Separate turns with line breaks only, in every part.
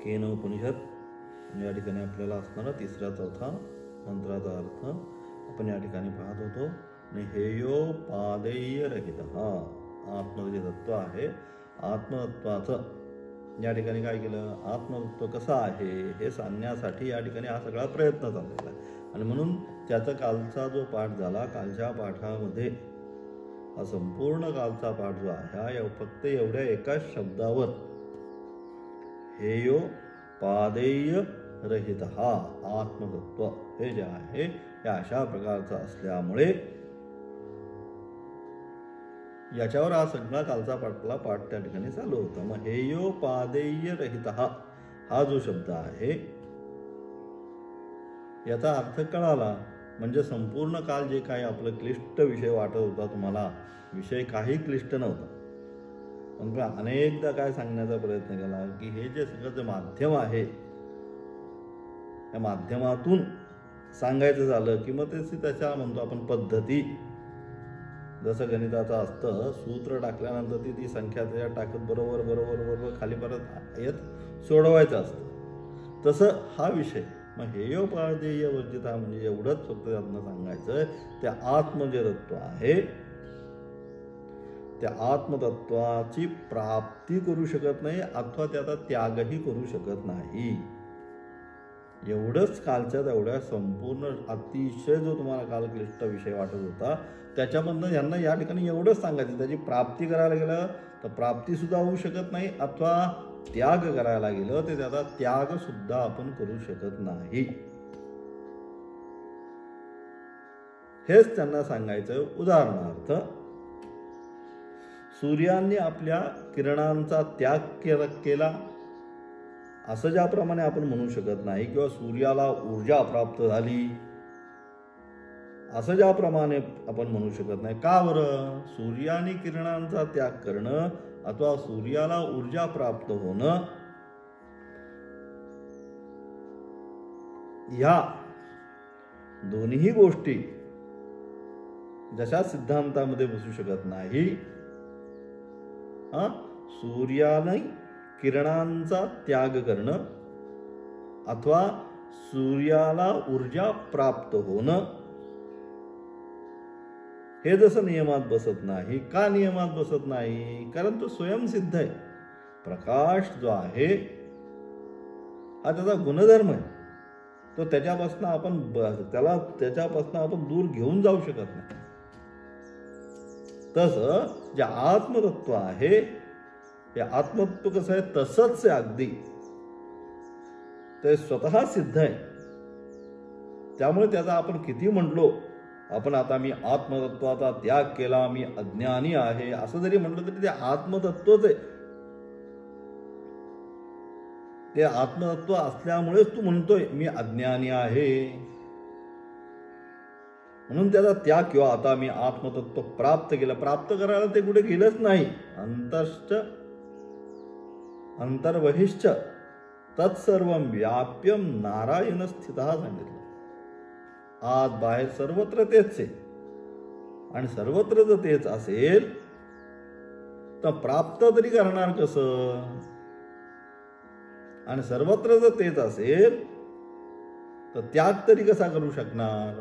केन उपनिषद या ठिकाणी आपल्याला असणारा तिसरा चौथा मंत्राचा अर्थ आपण या ठिकाणी पाहत होतो. आणि हेयोपादेय रहित हा आत्म जे तत्व आहे, आत्मतत्वाचं या ठिकाणी काय केलं, आत्मतत्व कसं आहे हे सांगण्यासाठी या ठिकाणी हा सगळा प्रयत्न चाललेला आहे. आणि म्हणून त्याचा कालचा जो पाठ झाला, कालच्या पाठामध्ये हा संपूर्ण कालचा पाठ जो आहे हा फक्त एवढ्या एकाच शब्दावर हेयोपादेय रहित हा आत्मतत्व हे जे आहे हे अशा प्रकारचं असल्यामुळे याच्यावर हा सगळा कालचा पाठ त्या ठिकाणी चालू होता. मग हेयोपादेय रहित हा जो शब्द आहे याचा अर्थ कळाला म्हणजे संपूर्ण काल जे काही आपलं क्लिष्ट विषय वाटत होता तुम्हाला, विषय काही क्लिष्ट नव्हता, पण अनेकदा काय सांगण्याचा प्रयत्न केला की हे जे सगळं जे माध्यम आहे या माध्यमातून सांगायचं झालं की मग त्याच्या म्हणतो आपण पद्धती, जसं गणिताचं असतं सूत्र टाकल्यानंतर ती संख्या त्याच्यात टाकत बरोबर बरोबर बरोबर खाली परत येत सोडवायचं असतं, तसं हा विषय. मग हेयोपादेय वर्जित म्हणजे एवढंच फक्त त्यातनं सांगायचं, त्या आत्म जे तत्व आहे त्या आत्मतत्वाची प्राप्ती करू शकत नाही अथवा त्याचा त्यागही करू शकत नाही. एवढंच कालच्या तेवढ्या संपूर्ण अतिशय जो तुम्हाला काल क्लिष्ट विषय वाटत होता त्याच्यामधनं यांना या ठिकाणी एवढंच सांगायचं, त्याची प्राप्ती करायला गेलं तर प्राप्ती सुद्धा होऊ शकत नाही अथवा त्याग करायला गेलं तर त्याचा त्याग सुद्धा आपण करू शकत नाही. हेच त्यांना सांगायचं. उदाहरणार्थ सूर्याने आपल्या किरणांचा त्याग केला असं ज्याप्रमाणे आपण म्हणू शकत नाही, किंवा सूर्याला ऊर्जा प्राप्त झाली असं ज्याप्रमाणे आपण म्हणू शकत नाही. का बरं? सूर्याने किरणांचा त्याग करणं अथवा सूर्याला ऊर्जा प्राप्त होणं ह्या दोन्ही गोष्टी जशा सिद्धांतामध्ये बसू शकत नाही. सूर्याने किरणांचा त्याग करणं अथवा सूर्याला ऊर्जा प्राप्त होणं हे जसं नियमात बसत नाही. का नियमात बसत नाही? कारण तो स्वयंसिद्ध आहे. प्रकाश जो आहे हा त्याचा गुणधर्म आहे, तो त्याच्यापासून आपण दूर घेऊन जाऊ शकत नाही. तसं जे आत्मतत्व आहे हे आत्मतत्व कसं आहे तसंच आहे, अगदी ते स्वतः सिद्ध आहे. त्यामुळे त्याचा आपण किती म्हटलो, आपण आता मी आत्मतत्वाचा त्याग केला, मी अज्ञानी आहे असं जरी म्हटलं तरी ते आत्मतत्वच आहे. ते आत्मतत्व असल्यामुळेच तू म्हणतोय मी अज्ञानी आहे, म्हणून त्याचा त्याग किंवा आता मी आत्मतत्व प्राप्त केलं. प्राप्त करायला ते कुठे गेलंच नाही. अंतश्च अंतर्बहिश्च तत्सर्व व्याप्यम नारायण स्थितः सांगितलं. आत बाहेर सर्वत्र तेच आहे, आणि सर्वत्र जर तेच असेल तर प्राप्त तरी करणार कसं? आणि सर्वत्र जर तेच असेल तर त्याग तरी कसा करू शकणार?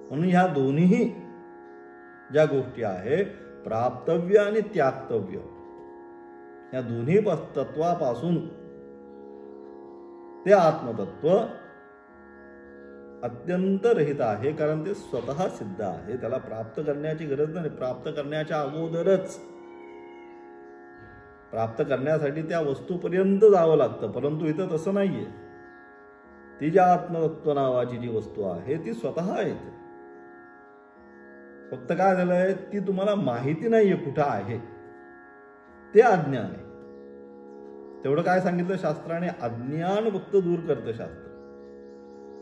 म्हणून ह्या दोन्ही ज्या गोष्टी आहे प्राप्तव्य आणि त्यागतव्य या दोन्ही तत्वापासून ते आत्मतत्व अत्यंत रहित आहे. कारण ते स्वतः सिद्ध आहे, त्याला प्राप्त करण्याची गरज नाही. प्राप्त करण्याच्या अगोदरच प्राप्त करण्यासाठी त्या वस्तूपर्यंत जावं लागतं, परंतु इथं तसं नाहीये. ती ज्या आत्मतत्व नावाची जी वस्तू आहे ती स्वतः येते. फक्त काय झालंय, ती तुम्हाला माहिती नाहीये कुठं आहे, ते अज्ञान आहे. तेवढं काय सांगितलं शास्त्राने, अज्ञान फक्त दूर करतं शास्त्र.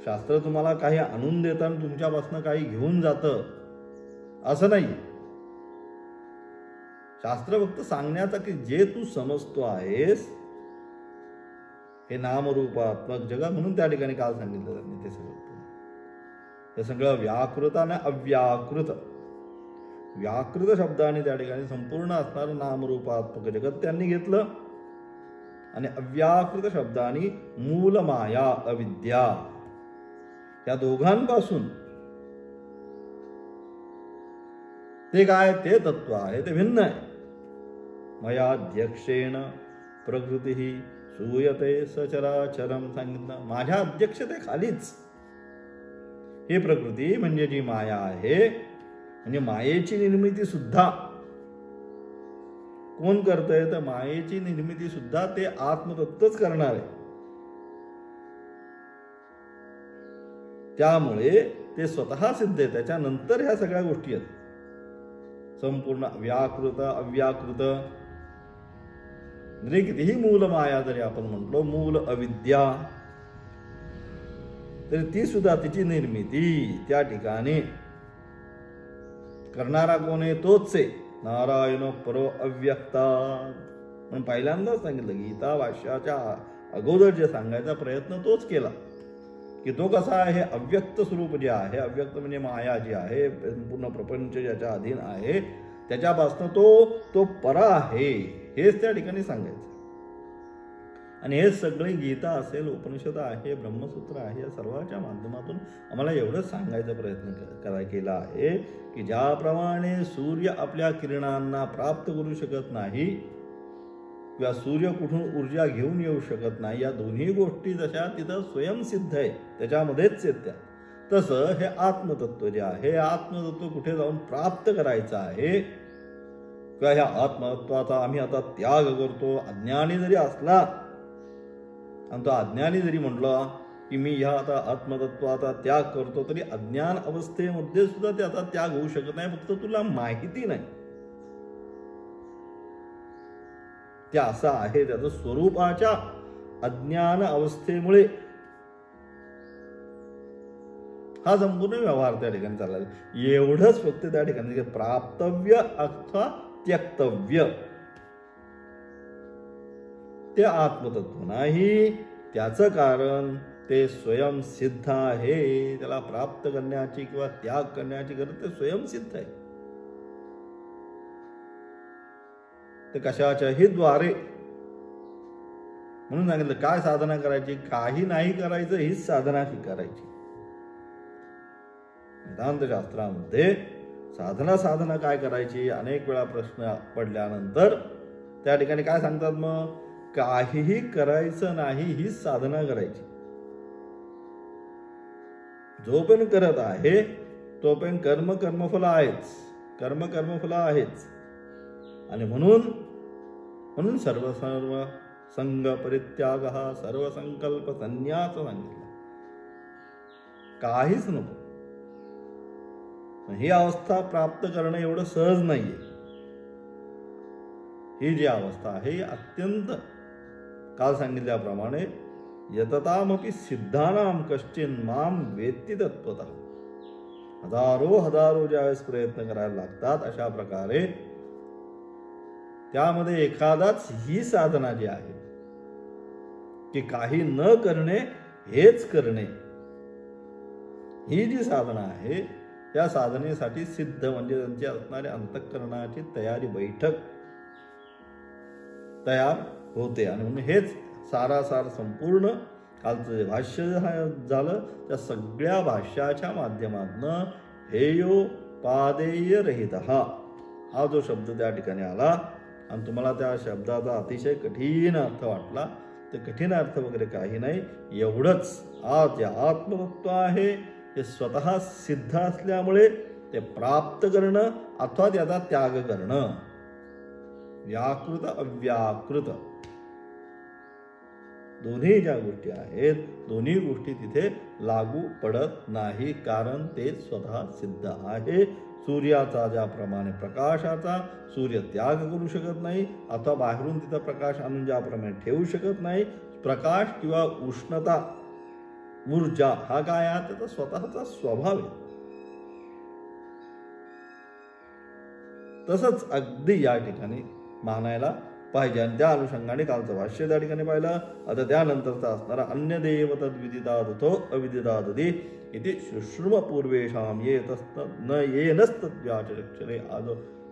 शास्त्र तुम्हाला काही आणून देताना तुमच्यापासून काही घेऊन जातं असं नाही. शास्त्र फक्त सांगण्याचा की जे तू समजतो आहेस हे नामरूपात्मक जग, म्हणून त्या ठिकाणी काल सांगितलं त्यांनी ते सगळं व्याकृत आणि अव्याकृत, व्याकृत शब्दाने त्या ठिकाणी संपूर्ण असणारं नामरूपात्मक जगत त्यांनी घेतलं आणि अव्याकृत शब्दानी मूल माया अविद्या या दोघांपासून ते काय ते तत्व आहे ते भिन्न आहे. मयाध्यक्षेण प्रकृती सूयते सचराचरम सांगितलं. माझ्या अध्यक्षतेखालीच ही प्रकृती म्हणजे जी माया आहे, म्हणजे मायेची निर्मिती सुद्धा कोण करतंय तर मायेची निर्मिती सुद्धा ते आत्मतत्वच करणार आहे. त्यामुळे ते स्वतः सिद्ध आहे. त्याच्यानंतर ह्या सगळ्या गोष्टी आहेत. संपूर्ण व्याकृत अव्याकृत म्हणजे कितीही मूल माया जरी आपण म्हटलो, मूल अविद्या, तरी ती सुद्धा तिची निर्मिती त्या ठिकाणी करणारा कोण आहे तोच आहे. नारायण परो अव्यक्तात्. पण पहिल्यांदाच सांगितलं गीता भाष्याच्या अगोदर जे सांगायचा प्रयत्न तोच केला की तो कसा आहे, अव्यक्त स्वरूप जे आहे, अव्यक्त म्हणजे माया जी आहे, पूर्ण प्रपंच ज्याच्या अधीन आहे, त्याच्यापासून तो परा आहे, हेच त्या ठिकाणी सांगायचं. आणि हे सगळे गीता असेल, उपनिषद आहे, ब्रह्मसूत्र आहे, या सर्वांच्या माध्यमातून आम्हाला एवढंच सांगायचा प्रयत्न केला आहे की ज्याप्रमाणे सूर्य आपल्या किरणांना प्राप्त करू शकत नाही किंवा सूर्य कुठून ऊर्जा घेऊन येऊ शकत नाही, या दोन्ही गोष्टी जशा तिथं स्वयंसिद्ध आहे त्याच्यामध्येच येत्या, तसं हे आत्मतत्व जे आहे, हे आत्मतत्व कुठे जाऊन प्राप्त करायचं आहे किंवा ह्या आत्मतत्वाचा आम्ही आता त्याग करतो. अज्ञानी जरी असला आणि तो अज्ञानी जरी म्हटलं की मी ह्या आता आत्मतत्वाचा त्याग करतो, तरी अज्ञान अवस्थेमध्ये सुद्धा त्याचा त्याग होऊ शकत नाही, फक्त तुला माहिती नाही. ते असं आहे, त्याचं स्वरूपाच्या अज्ञान अवस्थेमुळे हा संपूर्ण व्यवहार त्या ठिकाणी चालला. एवढंच फक्त त्या ठिकाणी प्राप्तव्य अथवा त्यक्तव्य ते आत्मतत्व नाही. त्याचं कारण ते स्वयंसिद्ध आहे. त्याला प्राप्त करण्याची किंवा त्याग करण्याची गरज ते स्वयंसिद्ध आहे. ते कशाच्याही द्वारे, म्हणून सांगितलं काय साधना करायची, काही नाही करायचं, हीच साधना करायची. वेदांतशास्त्रामध्ये साधना काय करायची अनेक वेळा प्रश्न पडल्यानंतर त्या ठिकाणी काय सांगतात, मग काहीही करायचं नाही, हीच साधना करायची. जो पण करत आहे तो पण कर्मफल आहेच, कर्मफल आहेच. आणि म्हणून सर्व संग परित्याग, सर्व संकल्प संन्यास सांगितलं. काहीच नको. ही अवस्था प्राप्त करणं एवढं सहज नाहीये. ही जी अवस्था आहे अत्यंत, काल सांगितल्याप्रमाणे यततामपि सिद्धानाम कश्चिन माम वेत्ति तत्वतः. हजारो ज्यावेळेस प्रयत्न करायला लागतात, अशा प्रकारे त्यामध्ये एखादाच ही साधना जी आहे की काही न करणे हेच करणे, ही जी साधना आहे त्या साधनेसाठी सिद्ध म्हणजे त्यांची असणारी अंतःकरणाची तयारी बैठक तयार होते. आणि म्हणून हेच सारासार संपूर्ण कालचं भाष्य झालं, त्या सगळ्या भाष्याच्या माध्यमातनं हेयोपादेय रहित हा जो शब्द त्या ठिकाणी आला आणि तुम्हाला त्या शब्दाचा अतिशय कठीण अर्थ वाटला, ते कठीण अर्थ वगैरे काही नाही. एवढंच आज जे आत्मतत्व आहे ते स्वतः सिद्ध असल्यामुळे ते प्राप्त करणं अथवा त्याचा त्याग करणं, व्याकृत अव्याकृत दोन्ही ज्या गोष्टी आहेत, दोन्ही गोष्टी तिथे लागू पडत नाही, कारण ते स्वतः सिद्ध आहे. सूर्याचा ज्याप्रमाणे प्रकाशाचा सूर्य त्याग करू शकत नाही अथवा बाहेरून तिथं प्रकाश आणून ज्याप्रमाणे ठेवू शकत नाही, प्रकाश किंवा उष्णता ऊर्जा हा काय आहे, त्याचा स्वतःचा स्वभाव आहे. तसंच अगदी या ठिकाणी मानायला पाहिजे. आणि त्या अनुषंगाने कालचं भाष्य त्या ठिकाणी पाहिलं. आता त्यानंतरचा असणारा अन्य देव तद्विदितादथो अविदितादधी इति शुश्रुम पूर्वेषाम येतस्त न येनस्तद्व्याचक्षरे आज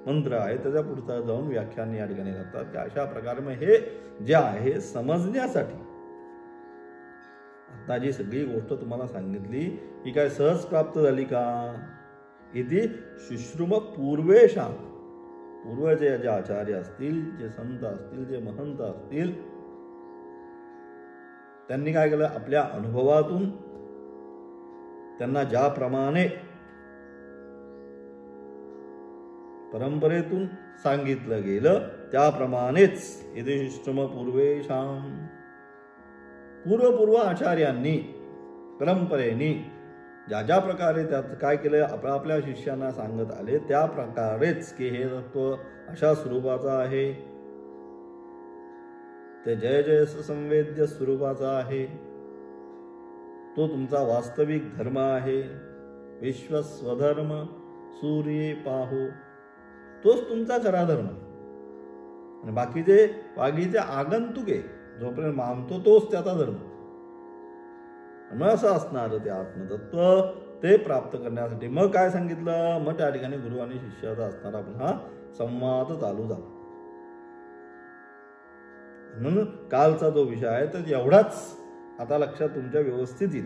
मंत्र आहे त्याच्या पुढचा जाऊन व्याख्यान या ठिकाणी करतात की अशा प्रकारे मग हे जे आहे समजण्यासाठी आता जी सगळी गोष्ट तुम्हाला सांगितली ही काय सहज प्राप्त झाली का? इथे शुश्रुम पूर्वेशा, पूर्वचे जे आचार्य असतील, जे संत असतील, जे महंत असतील, त्यांनी काय केलं? आपल्या अनुभवातून त्यांना ज्याप्रमाणे परंपरेतून सांगितलं गेलं त्याप्रमाणेच इथे शुश्रुम पूर्वेशाम, पूर्व आचार्यांनी परंपरेने ज्या ज्या प्रकारे त्यात काय केलं आपल्या शिष्यांना सांगत आले त्या प्रकारेच की हे तत्व अशा स्वरूपाचा आहे, ते जय जय संवेद्य स्वरूपाचा आहे, तो तुमचा वास्तविक धर्म आहे, विश्वस्वधर्म सूर्ये पाहो, तोच तुमचा खरा धर्म. आणि बाकीचे आगंतुक आहे, जोपर्यंत मानतो तोच त्याचा धर्म. मग असं असणार ते आत्मतत्व ते प्राप्त करण्यासाठी मग काय सांगितलं? मग त्या ठिकाणी गुरु आणि शिष्याचा असणारा पुन्हा संवाद चालू झाला. म्हणून कालचा जो विषय आहे तर एवढाच आता लक्षात तुमच्या व्यवस्थित येईल.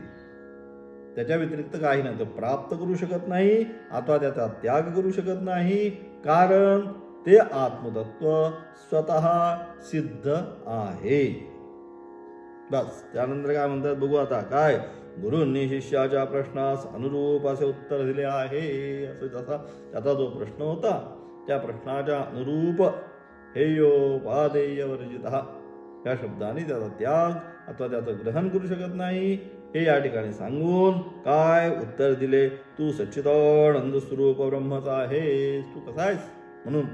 त्याच्या व्यतिरिक्त काही नाही. तो प्राप्त करू शकत नाही अथवा त्याचा त्याग करू शकत नाही, कारण ते आत्मतत्व स्वतः सिद्ध आहे. बस. त्यानंतर काय म्हणतात बघू आता. काय? गुरूंनी शिष्याच्या प्रश्नास अनुरूप असे उत्तर दिले आहे. असं जसा त्याचा जो प्रश्न होता त्या प्रश्नाच्या अनुरूप हेयोपादेय वर्जितः या शब्दाने त्याचा त्याग अथवा त्याचं ग्रहण करू शकत नाही हे या ठिकाणी सांगून काय उत्तर दिले? तू सच्चिदानंद स्वरूप ब्रह्मच आहेस. तू कसा आहेस? म्हणून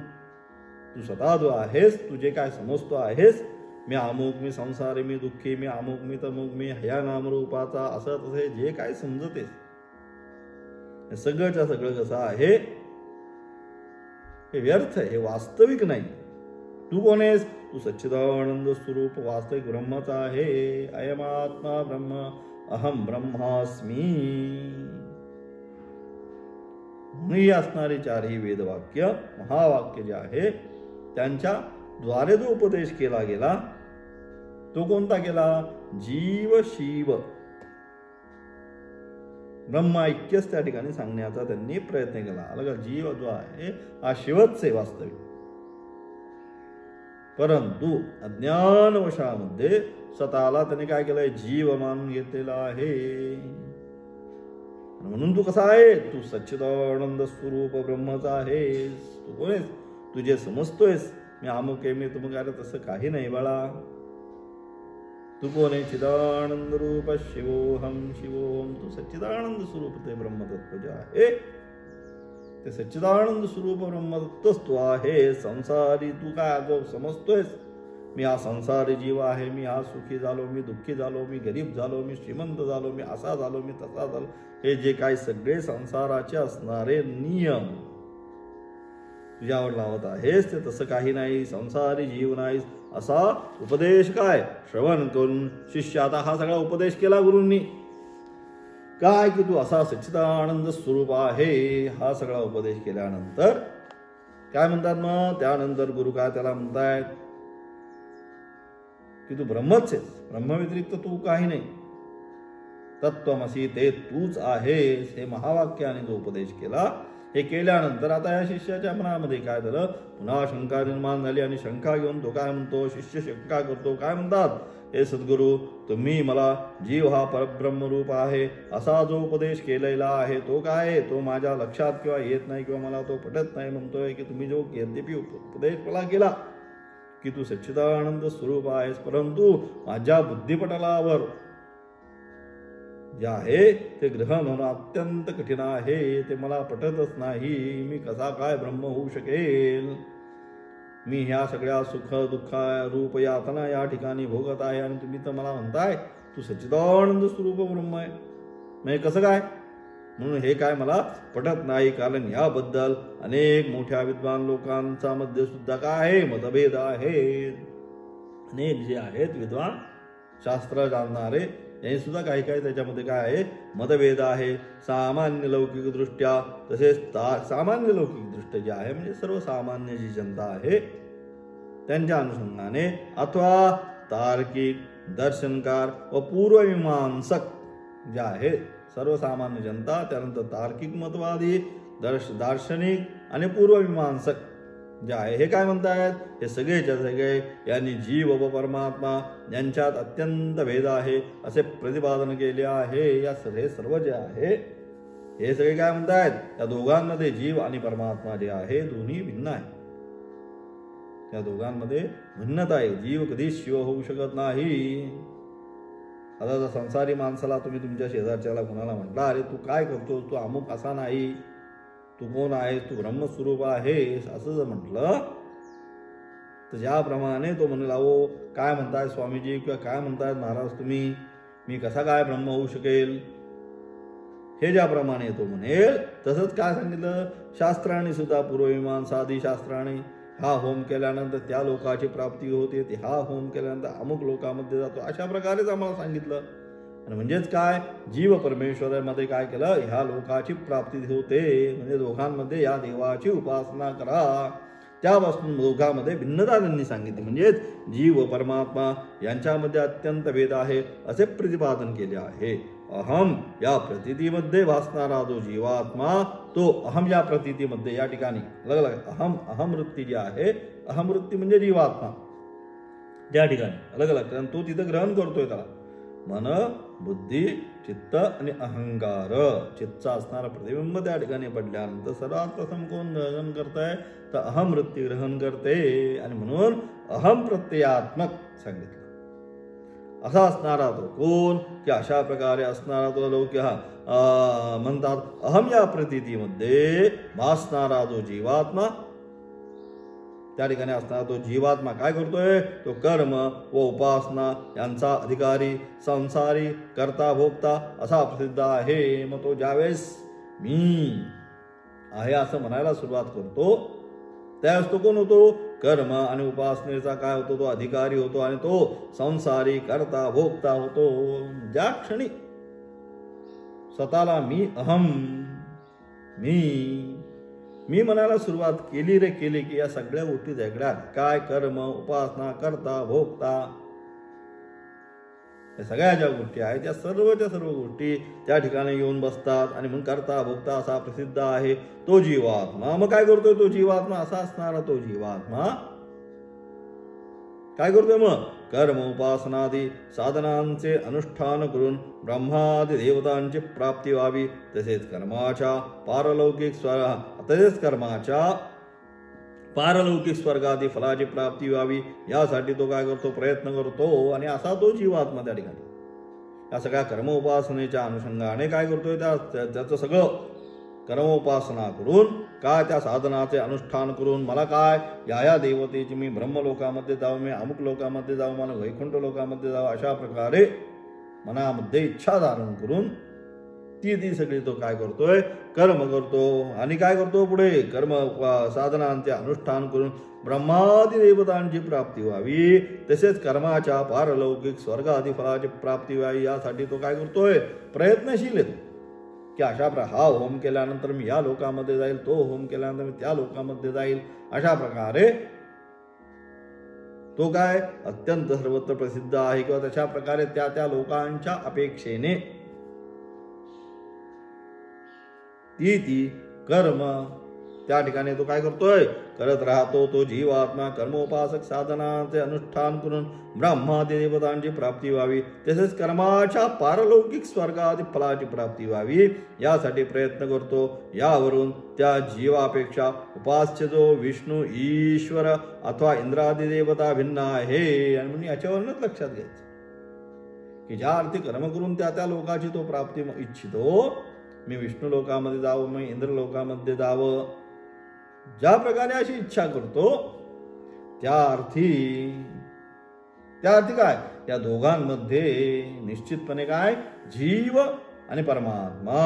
तू स्वतः जो आहेस, तू जे काय समजतो आहेस, मी अमुक, मी संसारी, मी दुःखी, मी अमुक, मी तमुक, मी ह्या नामरूपाचा, असं तसे जे काय समजतेस हे सगळंच्या सगळं कसं आहे? हे व्यर्थ आहे, हे वास्तविक नाही. तू कोण आहेस? तू सच्चिदानंद स्वरूप वास्तविक ब्रह्मच आहे. अयमात्मा ब्रह्म, अहम ब्रह्मास्मी. म्हणून असणारी चारही वेदवाक्य, महावाक्य जे आहे त्यांच्या द्वारे जो उपदेश केला गेला तो कोणता केला? जीव शिव ब्रह्माऐक्यच त्या ठिकाणी सांगण्याचा त्यांनी प्रयत्न केला. अलग जीव जो आहे हा शिवच आहे वास्तविक, परंतु अज्ञानवशामध्ये स्वतःला त्याने काय केलंय? जीव मानून घेतलेला आहे. म्हणून तू कसा आहे? तू सच्चिदानंद स्वरूप ब्रह्मच आहेस. तू कोण आहेस? तू जे समजतोयस मी अमुक आहे, मी तुमक आहे, तसं काही नाही बाळा. तू कोण आहे? चिदानंद रूप शिवोहम शिवोहम. तू सच्चिदानंद स्वरूप ते ब्रह्मतत्व जे आहे ते सच्चिदानंद स्वरूप ब्रह्मतत्वच तू आहे. संसारी तू काय जो समजतोयस मी हा संसारी जीव आहे, मी हा सुखी झालो, मी दुःखी झालो, मी गरीब झालो, मी श्रीमंत झालो, मी असा झालो, मी तसा झालो, हे जे काही सगळे संसाराचे असणारे नियम तुझ्यावर लावत आहेस ते तसं काही नाही. संसारी जीव नाहीस असा उपदेश काय श्रवण करून शिष्य आता हा सगळा उपदेश केला गुरूंनी. काय की तू असा सच्चिदानंद स्वरूप आहे. हा सगळा उपदेश केल्यानंतर काय म्हणतात मग? त्यानंतर गुरु काय त्याला म्हणतायत की तू ब्रह्मच आहेस, ब्रह्मव्यतिरिक्त तू काही नाही. तत्त्वमसी ते तूच आहेस. हे महावाक्याने जो उपदेश केला हे केल्यानंतर आता या शिष्याच्या मनामध्ये काय झालं? पुन्हा शंका निर्माण झाली. आणि शंका घेऊन तो काय म्हणतो? शिष्य शंका करतो. काय म्हणतात? हे सद्गुरू, तुम्ही मला जीव हा परब्रह्मरूप आहे असा जो उपदेश केलेला आहे तो काय? तो माझ्या लक्षात किंवा येत नाही किंवा मला तो पटत नाही. म्हणतोय की तुम्ही जो यद्यपि उपदेश मला केला की तू सच्चिदानंद स्वरूप आहेस, परंतु माझ्या बुद्धिपटलावर जे आहे ते ग्रहण होणं अत्यंत कठीण आहे. ते मला पटतच नाही. मी कसा काय ब्रह्म होऊ शकेल? मी ह्या सगळ्या सुख दुःख रूप यातना या ठिकाणी भोगत आहे आणि तुम्ही तर मला म्हणताय तू सच्चिदानंद स्वरूप ब्रह्म आहे. म्हणजे कसं काय? म्हणून हे काय मला पटत नाही. कारण याबद्दल अनेक मोठ्या विद्वान लोकांचा मध्ये सुद्धा काय आहे? मतभेद आहेत. अनेक जे आहेत विद्वान शास्त्र जाणणारे यांनी सुद्धा काही काही त्याच्यामध्ये काय आहे मतभेद आहे. सामान्य लौकिक दृष्ट्या तसेच सामान्य लौकिक दृष्ट्या जे आहे म्हणजे सर्वसामान्य जी जनता आहे त्यांच्या अनुषंगाने अथवा तार्किक दर्शनकार व पूर्वमीमांसक जे आहे सर्वसामान्य जनता, त्यानंतर तार्किक मतवादी, दार्शनिक आणि पूर्वमीमांसक जे आहे हे काय म्हणतायत, हे सगळेच्या सगळे यांनी जीव व परमात्मा यांच्यात अत्यंत भेद आहे असे प्रतिपादन केले आहे. हे सर्व जे आहे हे सगळे काय म्हणतायत, या दोघांमध्ये जीव आणि परमात्मा जे आहे दोन्ही भिन्न आहे. त्या दोघांमध्ये भिन्नता आहे. जीव कधीच शिव होऊ शकत नाही. आता जर संसारी माणसाला तुम्ही तुमच्या शेजारच्याला कोणाला म्हटला, अरे तू काय करतोस, तू अमुक असा नाही, तू कोण आहेस, तू ब्रह्मस्वरूप आहेस असं जर म्हटलं तर ज्याप्रमाणे तो म्हणेल, अहो काय म्हणताय स्वामीजी किंवा काय म्हणतायत महाराज तुम्ही, मी कसा काय ब्रह्म होऊ शकेल, हे ज्याप्रमाणे तो म्हणेल तसंच काय सांगितलं शास्त्राने सुद्धा, पूर्वमीमांसा आदी शास्त्राने हा होम केल्यानंतर त्या लोकाची प्राप्ती होते, ते हा होम केल्यानंतर अमुक लोकांमध्ये जातो, अशा प्रकारेच आम्हाला सांगितलं. आणि म्हणजेच काय, जीव परमेश्वरामध्ये काय केलं, ह्या लोकाची प्राप्ती होते. म्हणजे दोघांमध्ये या देवाची उपासना करा, त्यापासून दोघांमध्ये भिन्नता त्यांनी सांगितली. म्हणजेच जीव व परमात्मा यांच्यामध्ये अत्यंत भेद आहे असे प्रतिपादन केले आहे. अहम या प्रतीतीमध्ये भासणारा जो जीवात्मा, तो अहम या प्रतीतीमध्ये या ठिकाणी अलग अलग अहम वृत्ती जी आहे, अहम वृत्ती म्हणजे जीवात्मा त्या ठिकाणी अलग अलग, कारण तो तिथं ग्रहण करतोय त्याला मन, बुद्धी, चित्त आणि अहंकार. चित्त असणारा प्रतिबिंब त्या ठिकाणी पडल्यानंतर सर्वात प्रथम कोण ग्रहण करताय, तर अहम वृत्ती ग्रहण करते. आणि म्हणून अहम प्रत्ययात्मक सांगितलं. असा असणारा तो कोण, की अशा प्रकारे असणारा तो लौकिक म्हणतात. अहम या प्रतीतीमध्ये भासणारा जो जीवात्मा, त्या ठिकाणी असणारा तो जीवात्मा काय करतोय, तो कर्म व उपासना यांचा अधिकारी, संसारी, करता भोगता असा प्रसिद्ध आहे. मग तो ज्यावेळेस मी आहे असं म्हणायला सुरुवात करतो त्यावेळेस तो कोण होतो, कर्म आणि उपासनेचा काय होतो, तो अधिकारी होतो आणि तो संसारी, करता भोगता होतो. ज्या क्षणी स्वतःला मी अहम मी म्हणायला सुरुवात केली की या सगळ्या गोष्टी वेगळ्या काय, कर्म, उपासना, करता भोगता, या सगळ्या ज्या गोष्टी आहेत त्या सर्वच्या सर्व गोष्टी त्या ठिकाणी येऊन बसतात. आणि म्हणून करता भोगता असा प्रसिद्ध आहे तो जीवात्मा. मग काय करतोय तो जीवात्मा, असा असणारा तो जीवात्मा काय करतोय, मग कर्म उपासनादी साधनांचे अनुष्ठान करून ब्रह्मादी देवतांची प्राप्ती व्हावी, तसेच कर्माच्या पारलौकिक स्वर्गादी फलाची प्राप्ती व्हावी यासाठी तो काय करतो, प्रयत्न करतो. आणि असा तो जीवात्मा त्या ठिकाणी या सगळ्या कर्म उपासनेच्या अनुषंगाने काय करतोय, त्याचं सगळं कर्मोपासना करून काय त्या साधनाचे अनुष्ठान करून मला काय या देवतेची मी ब्रह्मलोकामध्ये जावं, मी अमुक लोकामध्ये जावं, मला वैकुंठ लोकामध्ये जावं, अशा प्रकारे मनामध्ये इच्छा धारण करून ती सगळी तो काय करतोय, कर्म करतो. आणि काय करतो पुढे, कर्म साधनांचे अनुष्ठान करून ब्रह्मादी देवतांची प्राप्ती व्हावी, तसेच कर्माच्या पारलौकिक स्वर्गादी फलाची प्राप्ती व्हावी यासाठी तो काय करतोय, प्रयत्नशील आहे. की अशा हा होम केल्यानंतर मी या लोकांमध्ये जाईल, तो होम केल्यानंतर मी त्या लोकांमध्ये जाईल, अशा प्रकारे तो काय अत्यंत सर्वत्र प्रसिद्ध आहे. किंवा तशा प्रकारे त्या लोकांच्या अपेक्षेने ती कर्म त्या ठिकाणी तो काय करतोय, करत राहतो. तो जीवात्मा कर्मोपासक साधनाचे अनुष्ठान करून ब्रह्मादी देवतांची प्राप्ती व्हावी, तसेच कर्माच्या पारलौकिक स्वर्गादी फलाची प्राप्ती व्हावी यासाठी प्रयत्न करतो. यावरून त्या जीवापेक्षा उपास्य जो विष्णू, ईश्वर अथवा इंद्रादी देवता भिन्न आहे. आणि म्हणून याच्यावरूनच लक्षात घ्यायचं की ज्या अर्थी कर्म करून त्या लोकाची तो प्राप्ती इच्छितो, मी विष्णू लोकामध्ये जावं, मी इंद्र लोकामध्ये जावं, ज्या प्रकारे अशी इच्छा करतो त्या अर्थी काय, या दोघांमध्ये निश्चितपणे काय, जीव आणि परमात्मा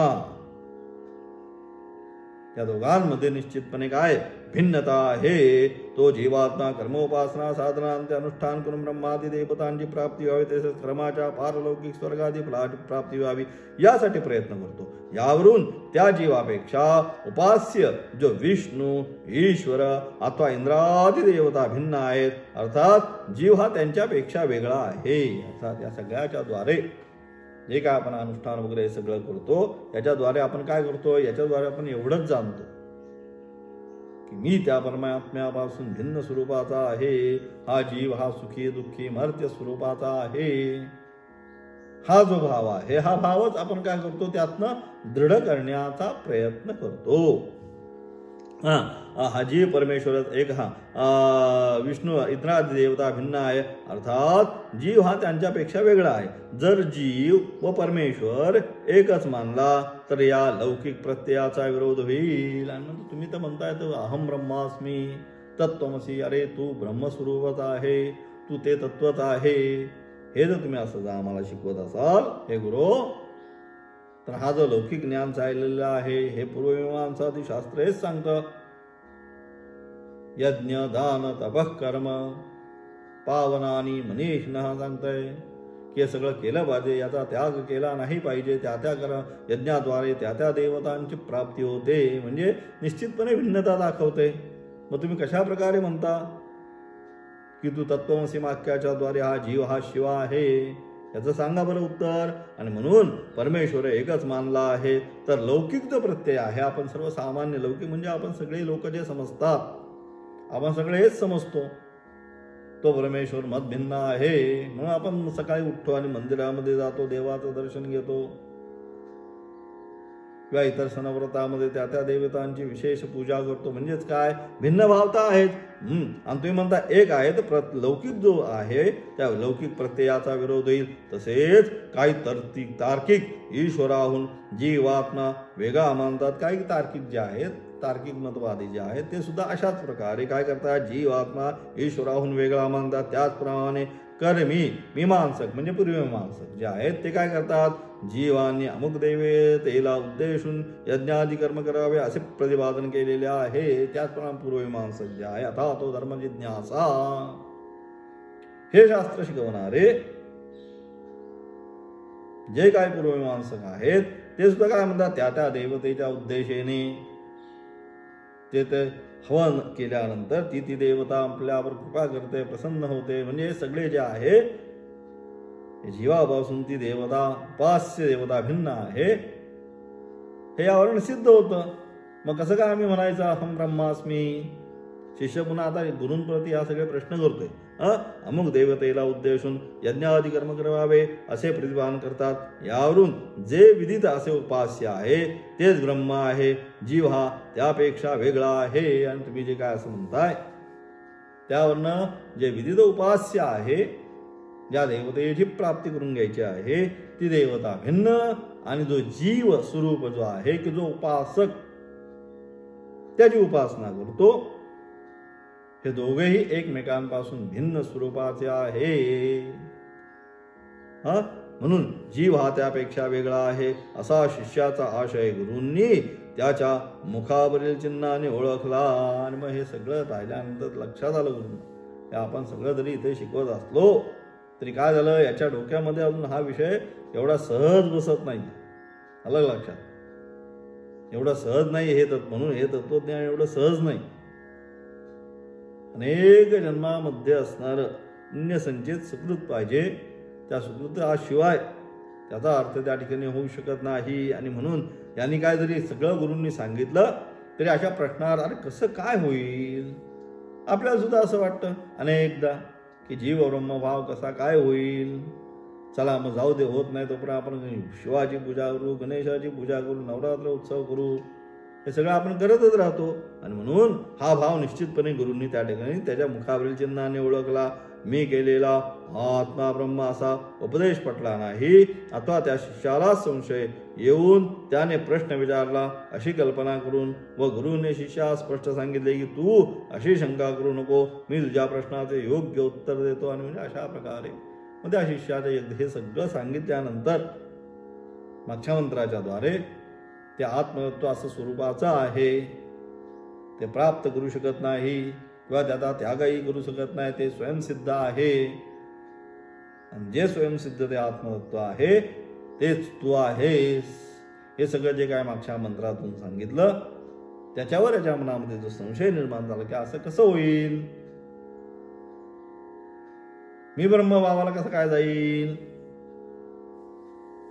या दोघांमध्ये निश्चितपणे काय भिन्नता आहे? तो जीवात्मा कर्मोपासना साधनांचे अनुष्ठान करून ब्रह्मादी देवतांची प्राप्ती व्हावी, तसेच कर्माच्या पारलौकिक स्वर्गादी फलाची प्राप्ती व्हावी यासाठी प्रयत्न करतो. यावरून त्या जीवापेक्षा उपास्य जो विष्णू, ईश्वर अथवा इंद्रादी देवता भिन्न आहेत, अर्थात जीव हा त्यांच्यापेक्षा वेगळा आहे. अर्थात या सगळ्याच्या द्वारे जे काय आपण अनुष्ठान वगैरे हे सगळं करतो, याच्याद्वारे आपण काय करतो? याच्याद्वारे आपण एवढंच जाणतो की मी त्या परमात्म्यापासून भिन्न स्वरूपाचा आहे. हा जीव हा सुखी दुःखी मर्त्य स्वरूपाचा आहे. हा जो भाव आहे, हा भावच आपण काय करतो? त्यातनं दृढ करण्याचा प्रयत्न करतो. हा जीव परमेश्वर एक विष्णू इतरादी देवता भिन्न आहे, अर्थात जीव हा त्यांच्यापेक्षा वेगळा आहे. जर जीव व परमेश्वर एकच मानला तर या लौकिक प्रत्ययाचा विरोध होईल. आणि तुम्ही तर म्हणताय तो अहम ब्रह्मास्मी तत्त्वमसी, अरे तू ब्रह्मस्वरूपच आहे, तू ते तत्वच आहे. हे जर तुम्ही असं जर आम्हाला शिकवत असाल हे गुरु, तर हा जो लौकिक ज्ञान चाललेला आहे हे पूर्वमीमांसादी शास्त्र हेच सांगतं. यज्ञ दान तपः कर्म पावनानी मनीषिणः सांगतंय की हे सगळं केलं पाहिजे, याचा त्याग केला नाही पाहिजे. त्या यज्ञाद्वारे त्या देवतांची प्राप्ती होते, म्हणजे निश्चितपणे भिन्नता दाखवते. मग तुम्ही कशा प्रकारे म्हणता की तू तत्त्वमसी वाक्याच्या द्वारे हा जीव हा शिव आहे? याचं सांगा बरं उत्तर. आणि म्हणून परमेश्वर एकच मानला आहे. तर लौकिक जो प्रत्यय आहे, आपण सर्वसामान्य लौकिक म्हणजे आपण सगळे लोक जे समजतात, आपण सगळे हेच समजतो, तो परमेश्वर मतभिन्न आहे. म्हणून आपण सकाळी उठतो आणि मंदिरामध्ये जातो, देवाचं दर्शन घेतो, किंवा इतर सणव्रतामध्ये त्या देवतांची विशेष पूजा करतो. म्हणजेच काय? भिन्न भावता आहेत. आणि तुम्ही म्हणता एक आहे, तर लौकिक जो आहे त्या लौकिक प्रत्ययाचा विरोध होईल. तसेच काही तार्किक ईश्वराहून जीवात्मा वेगळा मानतात. काही तार्किक जे आहेत, तार्किक मतवादी जे आहेत, ते सुद्धा अशाच प्रकारे काय करतात? जीवात्मा ईश्वराहून वेगळा मानतात. त्याचप्रमाणे कर्मी मीमांसक म्हणजे पूर्वमीमांसक जे आहेत ते काय करतात? जीवांनी अमुक देवतेला उद्देशून यज्ञादी कर्म करावे असे प्रतिपादन केलेले आहे. त्याचप्रमाणे पूर्वमीमांसक जे आहे आता तो धर्म जिज्ञासा हे शास्त्र शिकवणारे जे काय पूर्वमीमांसक आहेत ते सुद्धा काय म्हणतात? त्या देवतेच्या उद्देशाने ते हवन केल्यानंतर ती देवता आपल्यावर कृपा करते, प्रसन्न होते. म्हणजे सगळे जे आहे जीवापासून ती देवता उपास्य देवता भिन्न आहे हे यावरून सिद्ध होतं. मग कसं काय आम्ही म्हणायचं अहम ब्रह्मास्मी? शिष्य पुन्हा आता गुरूंप्रती हा सगळे प्रश्न करतोय. अमुक देवतेला उद्देशून यज्ञादी कर्म करावे असे प्रतिपादन करतात. यावरून जे विदित असे उपास्य आहे तेच ब्रह्म आहे. जीव हा त्यापेक्षा वेगळा आहे. आणि तुम्ही जे काय असं म्हणताय त्यावरनं जे विदित उपास्य आहे, ज्या देवतेची प्राप्ती करून घ्यायची आहे ती देवता भिन्न, आणि जो जीव स्वरूप जो आहे की जो उपासक त्याची उपासना करतो, हे दोघेही एकमेकांपासून भिन्न स्वरूपाचे आहे. म्हणून जीव हा त्यापेक्षा वेगळा आहे असा शिष्याचा आशय गुरूंनी त्याच्या मुखावरील चिन्हाने ओळखला. आणि मग हे सगळं पाहिल्यानंतर लक्षात आलं गुरूंना, आपण सगळं जरी इथे शिकवत असलो तरी काय झालं, याच्या डोक्यामध्ये अजून हा विषय एवढा सहज बसत नाही. अलग लक्षात, एवढं सहज नाही हे म्हणून हे तत्वज्ञान एवढं सहज नाही. अनेक जन्मामध्ये असणारं पुण्यसंचित सुकृत पाहिजे. त्या सुकृताशिवाय त्याचा अर्थ त्या ठिकाणी होऊ शकत नाही. आणि म्हणून यांनी काय जरी सगळं गुरूंनी सांगितलं तरी अशा प्रश्नावर अरे कसं काय होईल, आपल्याला सुद्धा असं वाटतं अनेकदा की जीव ब्रह्मभाव कसा काय होईल. चला मग जाऊ दे, होत नाही तोपर्यंत आपण शिवाची पूजा करू, गणेशाची पूजा करू, नवरात्र उत्सव करू, हे सगळं आपण करतच राहतो. आणि म्हणून हा भाव निश्चितपणे गुरूंनी त्या ठिकाणी त्याच्या मुखावरील चिन्हाने ओळखला. मी केलेला आत्मा ब्रह्म असा उपदेश पटला नाही, अथवा त्या शिष्याला संशय येऊन त्याने प्रश्न विचारला अशी कल्पना करून व गुरुने शिष्यास स्पष्ट सांगितले की तू अशी शंका करू नको, मी तुझ्या प्रश्नाचे योग्य उत्तर देतो. आणि म्हणजे अशा प्रकारे मग त्या शिष्याचे हे सगळं सांगितल्यानंतर मागच्या मंत्राच्या द्वारे ते आत्मतत्व असं स्वरूपाचं आहे, ते प्राप्त करू शकत नाही किंवा त्याचा त्यागही करू शकत नाही, ते स्वयंसिद्ध आहे. आणि जे स्वयंसिद्ध ते आत्मतत्व आहे तेच तू आहेस. हे सगळं जे काय मागच्या मंत्रातून सांगितलं त्याच्यावर याच्या मनामध्ये जो संशय निर्माण झाला की असं कसं होईल, मी ब्रह्म भावाला कसं काय जाईल,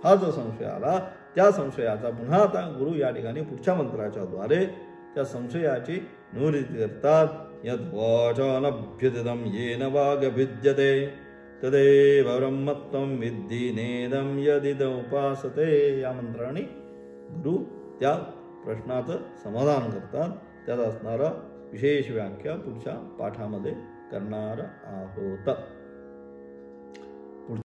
हा जो संशय आला त्या संशयाचा पुन्हा आता गुरु या ठिकाणी पुढच्या मंत्राच्या द्वारे त्या संशयाची निवृत्ती करतात. यद्वाचानभ्युदितं येन वागभिद्यते तदेव ब्रह्मत्वं विद्धि नेदं यदिदमुपासते. या मंत्राने गुरु त्या प्रश्नाचं समाधान करतात. त्यात असणारा विशेष व्याख्या पुढच्या पाठामध्ये करणार आहोत.